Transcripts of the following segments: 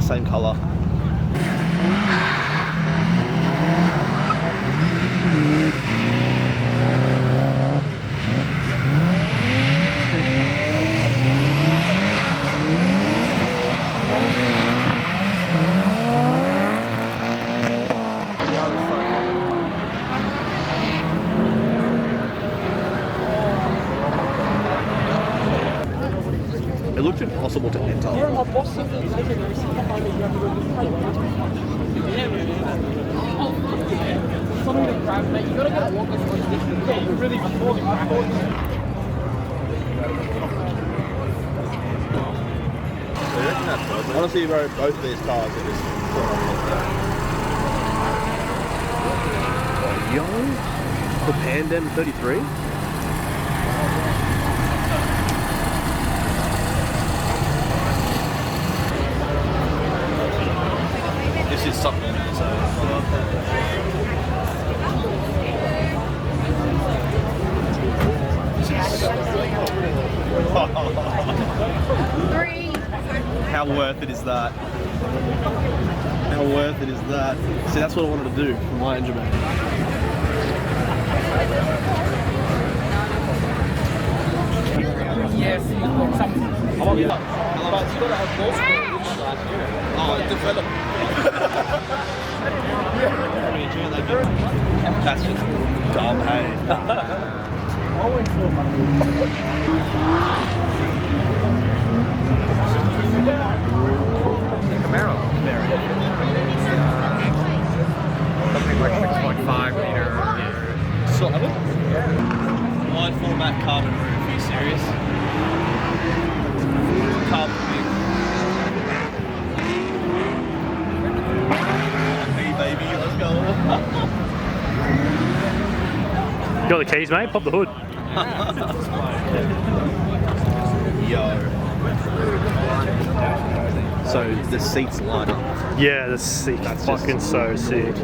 same colour. It looked impossible to enter. Honestly, bro, both of these cars are just yo, the Pandem 33. This is something, so how worth it is that? How worth it is that? See, that's what I wanted to do for my engine bay. Yes, but you gotta have more storage. Oh, develop. That's just dumb, hey. Camaro. Something like 6.5 meter. Solid. Wide format carbon roof, are you serious? Carbon wing. Hey baby, let's go. You got the keys, mate? Pop the hood. Yo. So the seats line up. Yeah, the seat fucking so sick.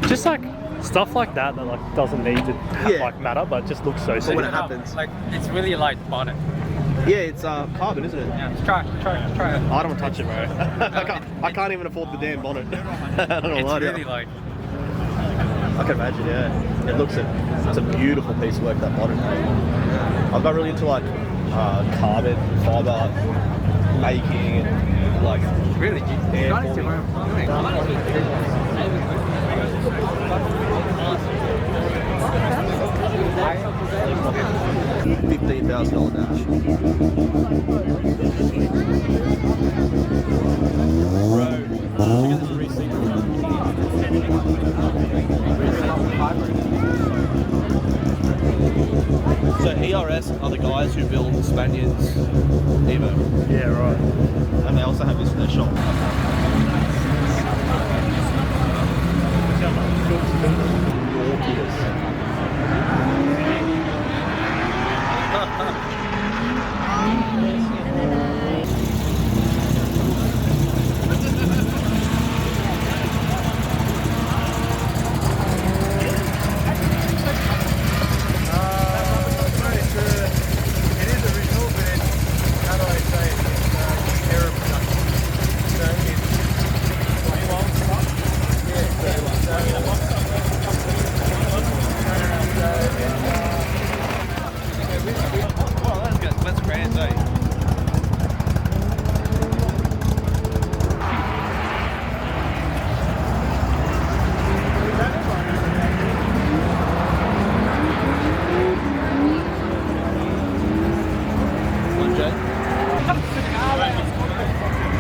Just like stuff like that like doesn't need to like matter, but just looks so sick. When it happens, Like, it's really light bonnet. yeah, it's carbon, isn't it? Yeah, try it. I don't want to touch it, bro. I can't even afford the damn bonnet. I don't know It's why. really light. I can imagine, yeah. It looks it's a beautiful piece of work, that bonnet. I've got really into like carbon fiber making and like Really? You got it to where I'm $15,000 dash. So ERS are the guys who build the Spaniards Evo. Yeah, right. And they also have this in their shop.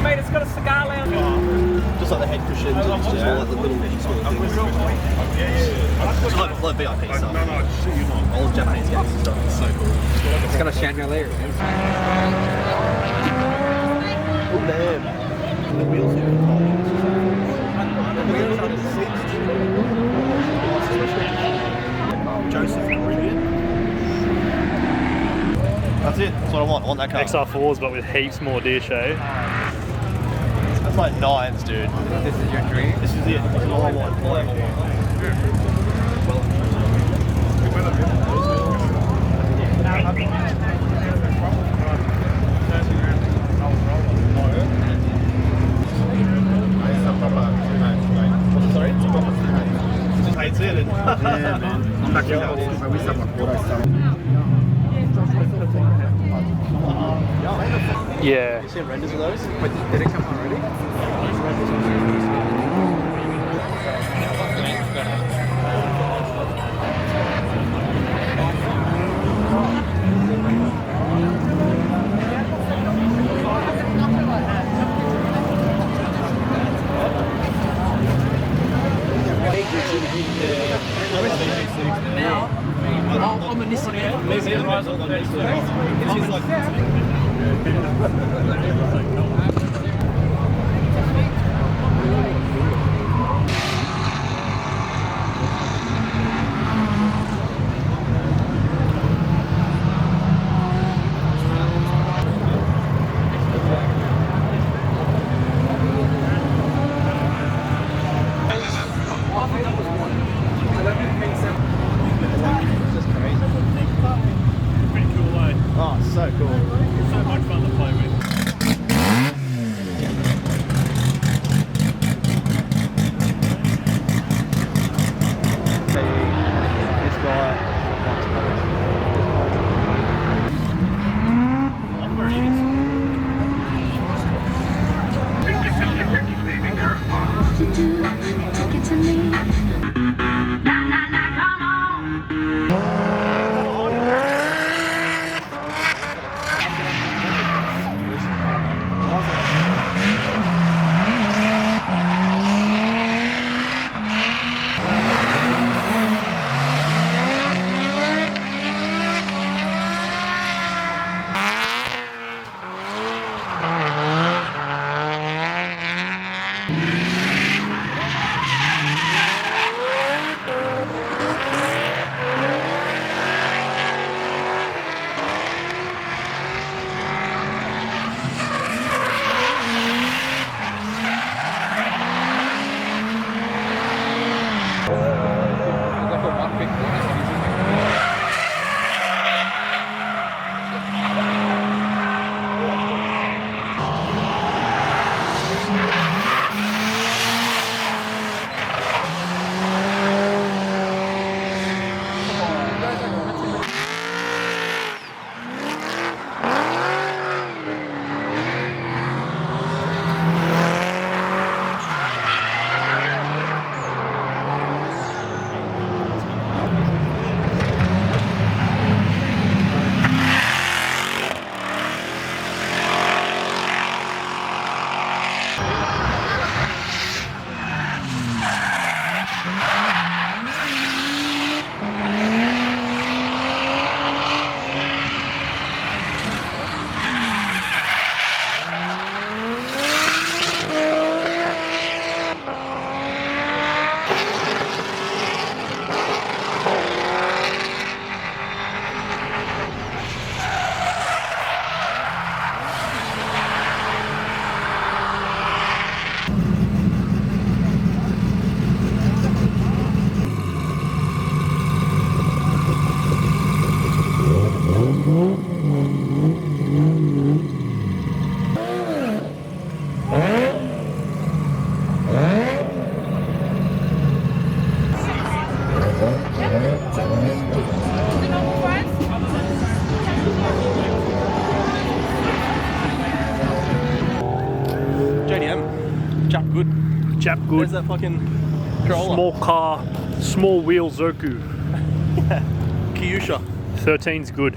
Mate, it's got a cigar lounge. Just like the head cushions and just all like the little small things. Just like VIP stuff. All Japanese games and stuff. It's so cool. It's got a chandelier. Oh damn. The wheels here. Joseph Caribbean. That's it. That's what I want. I want that car. XR4s, but with heaps more deer show. That's like 9s, dude. This is your dream? This is it. This is all I want. All I ever want. Yeah. You see renders of those? Did it come already? Oh, so cool. So much fun to play with. This guy. Take it to me. La la la, come on. JDM. Chap good. Chap good. There's that fucking Corolla. Small car, small wheel Zoku. Kyusha. 13's good.